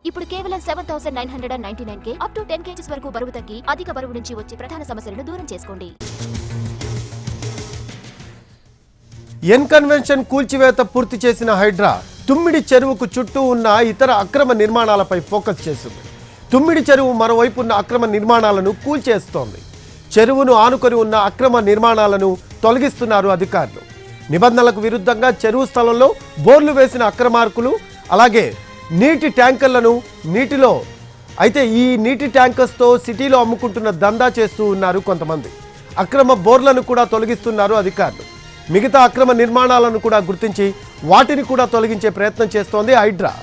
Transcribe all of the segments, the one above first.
ఇప్పుడు కేవలం 7,999 up to 10 kgs వరకు బరువు తగ్గి అధిక బరువు నుంచి వచ్చే ప్రధాన సమస్యలను దూరం చేసుకోండి. ఎన్ కన్వెన్షన్ కూల్చివేత పూర్తి చేసిన హైడ్రా తుమ్మిడి చెరువుకు చుట్టూ ఉన్న ఇతర అక్రమ నిర్మాణాలపై ఫోకస్ చేసింది. తుమ్మిడి చెరువు మరోవైపు ఉన్న అక్రమ నిర్మాణాలను కూల్చేస్తోంది. చెరువును ఆనుకొని ఉన్న అక్రమ నిర్మాణాలను తొలగిస్తున్నారు అధికారులు. నిబంధనలకు విరుద్ధంగా చెరువు స్థలంలో బోర్లు వేసిన అక్రమార్కులు అలాగే నీటి ట్యాంకర్లను నీటిలో అయితే ఈ నీటి ట్యాంకర్స్తో సిటీలో అమ్ముకుంటున్న దందా చేస్తూ ఉన్నారు కొంతమంది. అక్రమ బోర్లను కూడా తొలగిస్తున్నారు అధికారులు. మిగతా అక్రమ నిర్మాణాలను కూడా గుర్తించి వాటిని కూడా తొలగించే ప్రయత్నం చేస్తోంది హైడ్రా.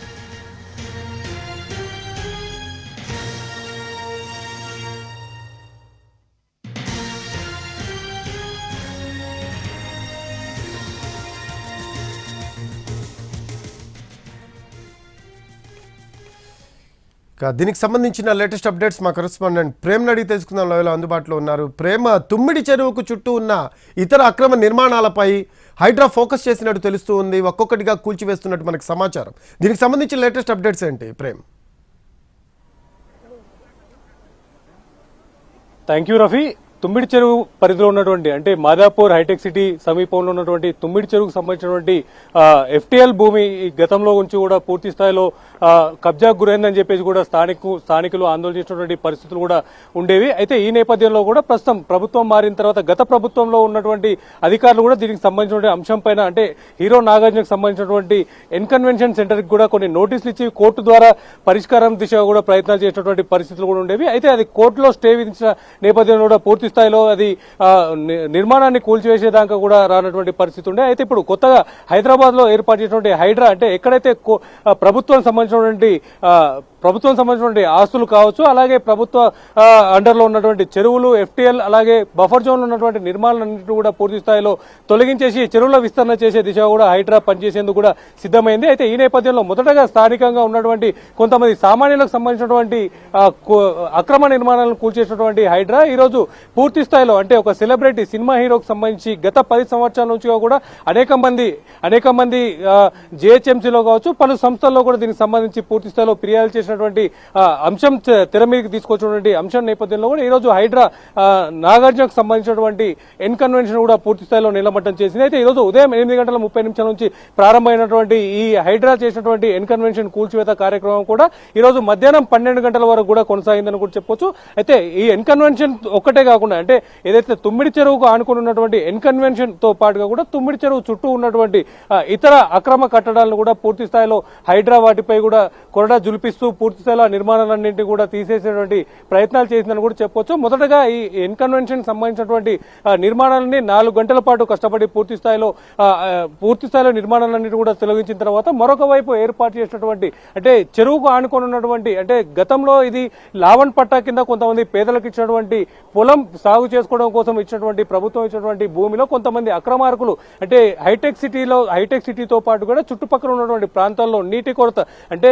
దీనికి సంబంధించిన లేటెస్ట్ అప్డేట్స్ మా కరెస్పాండెంట్ ప్రేమ్ అడిగి తెలుసుకుందాం. లైవ్లో అందుబాటులో ఉన్నారు. ప్రేమ, తుమ్మిడి చెరువుకు చుట్టూ ఉన్న ఇతర అక్రమ నిర్మాణాలపై హైడ్రా ఫోకస్ చేసినట్టు తెలుస్తూ ఉంది. ఒక్కొక్కటిగా కూల్చివేస్తున్నట్టు మనకు సమాచారం. దీనికి సంబంధించిన లేటెస్ట్ అప్డేట్స్ ఏంటి ప్రేమ్? Thank you Rafi. తుమ్మిడి చెరువు పరిధిలో ఉన్నటువంటి అంటే మాదాపూర్ హైటెక్ సిటీ సమీపంలో ఉన్నటువంటి తుమ్మిడి చెరువుకు సంబంధించినటువంటి ఎఫ్టీఎల్ భూమి గతంలో నుంచి కూడా పూర్తి స్థాయిలో కబ్జాకు గురైందని చెప్పేసి కూడా స్థానికులు ఆందోళన చేసినటువంటి పరిస్థితులు కూడా ఉండేవి. అయితే ఈ నేపథ్యంలో కూడా ప్రస్తుతం ప్రభుత్వం మారిన తర్వాత గత ప్రభుత్వంలో ఉన్నటువంటి అధికారులు కూడా దీనికి సంబంధించిన అంశం పైన అంటే హీరో నాగార్జునకు సంబంధించినటువంటి ఎన్ కన్వెన్షన్ సెంటర్ కి కూడా కొన్ని నోటీసులు ఇచ్చి కోర్టు ద్వారా పరిష్కారం దిశగా కూడా ప్రయత్నాలు చేసినటువంటి పరిస్థితులు కూడా ఉండేవి. అయితే అది కోర్టులో స్టే విధించిన నేపథ్యంలో కూడా పూర్తి స్థాయిలో అది నిర్మాణాన్ని కూల్చివేసేదాకా కూడా రానటువంటి పరిస్థితి ఉండే. అయితే ఇప్పుడు కొత్తగా హైదరాబాద్ లో ఏర్పాటు చేసినటువంటి హైడ్రా అంటే ఎక్కడైతే ప్రభుత్వానికి సంబంధించినటువంటి ఆస్తులు కావచ్చు, అలాగే ప్రభుత్వ అండర్లో ఉన్నటువంటి చెరువులు, ఎఫ్టీఎల్, అలాగే బఫర్ జోన్ లో ఉన్నటువంటి నిర్మాణాలన్నింటినీ కూడా పూర్తి స్థాయిలో తొలగించేసి చెరువుల విస్తరణ చేసే దిశగా కూడా హైడ్రా పనిచేసేందుకు కూడా సిద్ధమైంది. అయితే ఈ నేపథ్యంలో మొదటగా స్థానికంగా ఉన్నటువంటి కొంతమంది సామాన్యులకు సంబంధించినటువంటి అక్రమ నిర్మాణాలను కూల్చేసినటువంటి హైడ్రా ఈ రోజు పూర్తి స్థాయిలో అంటే ఒక సెలబ్రిటీ సినిమా హీరోకు సంబంధించి గత 10 సంవత్సరాల నుంచి కూడా అనేక మంది జిహెచ్ఎంసీలో కావచ్చు పలు సంస్థల్లో కూడా దీనికి సంబంధించి పూర్తి స్థాయిలో ఫిర్యాదు చేసినటువంటి అంశం తెర మీదకి తీసుకొచ్చినటువంటి అంశం నేపథ్యంలో కూడా ఈ రోజు హైడ్రా నాగార్జునకు సంబంధించినటువంటి ఎన్ కన్వెన్షన్ కూడా పూర్తి స్థాయిలో నిలమట్టం చేసింది. అయితే ఈ రోజు ఉదయం 8:30 నుంచి ప్రారంభమైనటువంటి ఈ హైడ్రా చేసినటువంటి ఎన్ కన్వెన్షన్ కూల్చివేత కార్యక్రమం కూడా ఈ రోజు మధ్యాహ్నం 12 గంటల వరకు కూడా కొనసాగిందని కూడా చెప్పొచ్చు. అయితే ఈ ఎన్ కన్వెన్షన్ ఒక్కటే కాకుండా అంటే ఏదైతే తుమ్మిడి చెరువుకు ఆనుకుని ఉన్నటువంటి ఎన్ కన్వెన్షన్ తో పాటుగా కూడా తుమ్మిడి చెరువు చుట్టూ ఉన్నటువంటి ఇతర అక్రమ కట్టడాలను కూడా పూర్తి స్థాయిలో హైడ్రా వాటిపై కూడా కొరడా జులిపిస్తూ పూర్తి స్థాయిలో నిర్మాణాలన్నింటినీ కూడా తీసేసేటువంటి ప్రయత్నాలు చేసిందని కూడా చెప్పొచ్చు. మొదటగా ఈ ఎన్ కన్వెన్షన్ సంబంధించినటువంటి నిర్మాణాలని 4 గంటల పాటు కష్టపడి పూర్తి స్థాయిలో నిర్మాణాలన్నింటినీ కూడా తొలగించిన తర్వాత మరొక వైపు ఏర్పాటు చేసినటువంటి అంటే చెరువుకు ఆనుకొని ఉన్నటువంటి అంటే గతంలో ఇది లావణ్ పట్టా కింద కొంతమంది పేదలకు ఇచ్చినటువంటి పొలం సాగు చేసుకోవడం కోసం ప్రభుత్వం ఇచ్చినటువంటి భూమిలో కొంతమంది అక్రమార్కులు అంటే హైటెక్ సిటీతో పాటు కూడా చుట్టుపక్కల ఉన్నటువంటి ప్రాంతాల్లో నీటి కొరత అంటే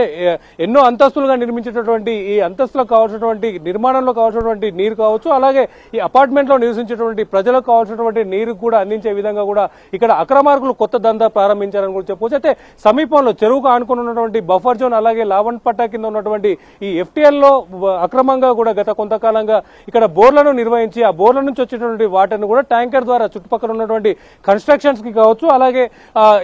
ఎన్నో అంతస్తులుగా నిర్మించేటటువంటి ఈ అంతస్తులకు కావాల్సినటువంటి నిర్మాణంలో కావాల్సినటువంటి నీరు కావచ్చు, అలాగే ఈ అపార్ట్మెంట్ లో నివసించేటువంటి ప్రజలకు కావాల్సినటువంటి నీరు కూడా అందించే విధంగా కూడా ఇక్కడ అక్రమార్కులు కొత్త దందా ప్రారంభించారని కూడా చెప్పవచ్చు. అయితే సమీపంలో చెరువుకు ఆనుకుని ఉన్నటువంటి బఫర్ జోన్ అలాగే లావణ్ పట్టా కింద ఉన్నటువంటి ఈ ఎఫ్టీఎల్ లో అక్రమంగా కూడా గత కొంతకాలంగా ఇక్కడ బోర్లను నిర్వహించి ఆ బోర్ల నుంచి వచ్చేటువంటి వాటర్ను కూడా ట్యాంకర్ ద్వారా చుట్టుపక్కల ఉన్నటువంటి కన్స్ట్రక్షన్స్ కి కావచ్చు, అలాగే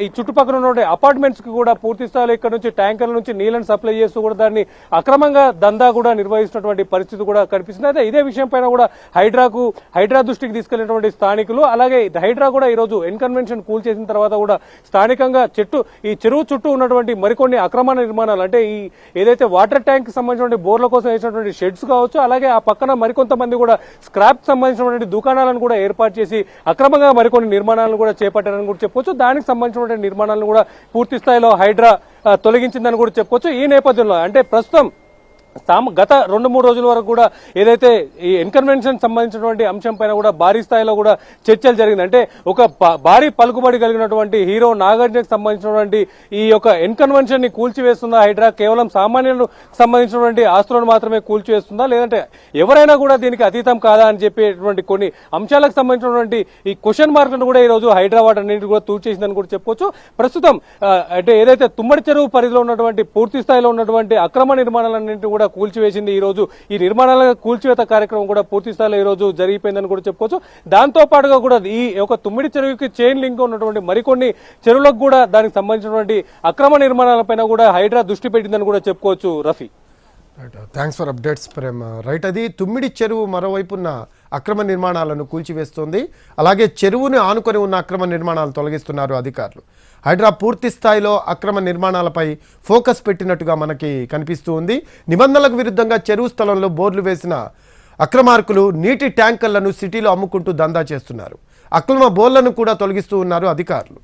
ఈ చుట్టుపక్కల ఉన్నటువంటి అపార్ట్మెంట్స్ కి కూడా పూర్తి స్థాయిలో ఇక్కడ నుంచి ట్యాంకర్ల నుంచి నీళ్లను సప్లై చేస్తూ కూడా దాన్ని అక్రమంగా దందా కూడా నిర్వహిస్తున్నటువంటి పరిస్థితి కూడా కనిపిస్తుంది. అయితే ఇదే విషయం పైన కూడా హైడ్రా దృష్టికి తీసుకెళ్లినటువంటి స్థానికులు అలాగే హైడ్రా కూడా ఈ రోజు ఎన్ కన్వెన్షన్ కూల్ చేసిన తర్వాత కూడా స్థానికంగా ఈ చెరువు చుట్టూ ఉన్నటువంటి మరికొన్ని అక్రమ నిర్మాణాలు అంటే ఈ ఏదైతే వాటర్ ట్యాంక్ సంబంధించిన బోర్ల కోసం వేసినటువంటి షెడ్స్ కావచ్చు, అలాగే ఆ పక్కన మరికొంతమంది కూడా స్క్రాప్ సంబంధించినటువంటి దుకాణాలను కూడా ఏర్పాటు చేసి అక్రమంగా మరికొన్ని నిర్మాణాలను కూడా చేపట్టారని కూడా చెప్పొచ్చు. దానికి సంబంధించినటువంటి నిర్మాణాలను కూడా పూర్తి స్థాయిలో హైడ్రా తొలగించిందని కూడా చెప్పుకోవచ్చు. ఈ నేపథ్యంలో అంటే ప్రస్తుతం గత 2-3 రోజుల వరకు కూడా ఏదైతే ఈ ఎన్కన్వెన్షన్ సంబంధించినటువంటి అంశం పైన కూడా భారీ స్థాయిలో కూడా చర్చలు జరిగింది. అంటే ఒక భారీ పలుకుబడి కలిగినటువంటి హీరో నాగార్జునకు సంబంధించినటువంటి ఈ యొక్క ఎన్కన్వెన్షన్ ని కూల్చివేస్తుందా హైడ్రా? కేవలం సామాన్యులకు సంబంధించినటువంటి ఆస్తులను మాత్రమే కూల్చివేస్తుందా, లేదంటే ఎవరైనా కూడా దీనికి అతీతం కాదా అని చెప్పేటువంటి కొన్ని అంశాలకు సంబంధించినటువంటి ఈ క్వశ్చన్ మార్కులను కూడా ఈ రోజు హైదరాబాద్ అన్నింటి కూడా తూచేసిందని కూడా చెప్పుకోవచ్చు. ప్రస్తుతం అంటే ఏదైతే తుమ్మడి చెరువు పరిధిలో ఉన్నటువంటి పూర్తి స్థాయిలో ఉన్నటువంటి అక్రమ నిర్మాణాలన్నింటినీ కూడా కూల్చివేసింది. ఈ రోజు ఈ నిర్మాణాల కూల్చివేత కార్యక్రమం కూడా పూర్తి స్థాయిలో ఈ రోజు జరిగిపోయిందని కూడా చెప్పుకోవచ్చు. దాంతో పాటుగా కూడా ఈ యొక్క తుమ్మిడి చెరువుకి చైన్ లింక్ ఉన్నటువంటి మరికొన్ని చెరువులకు కూడా దానికి సంబంధించినటువంటి అక్రమ నిర్మాణాలపైన కూడా హైడ్రా దృష్టి పెట్టిందని కూడా చెప్పుకోవచ్చు. Rafi, thanks for updates Prem. Right, అది తుమ్మిడి చెరువు మరోవైపున్న అక్రమ నిర్మాణాలను కూల్చివేస్తోంది. అలాగే చెరువుని ఆనుకొని ఉన్న అక్రమ నిర్మాణాలను తొలగిస్తున్నారు అధికారులు. హైడ్రా పూర్తి స్థాయిలో అక్రమ నిర్మాణాలపై ఫోకస్ పెట్టినట్టుగా మనకి కనిపిస్తూ ఉంది. నిబంధనలకు విరుద్ధంగా చెరువు స్థలంలో బోర్లు వేసిన అక్రమార్కులు నీటి ట్యాంకర్లను సిటీలో అమ్ముకుంటూ దందా చేస్తున్నారు. అక్రమ బోర్లను కూడా తొలగిస్తూ ఉన్నారు అధికారులు.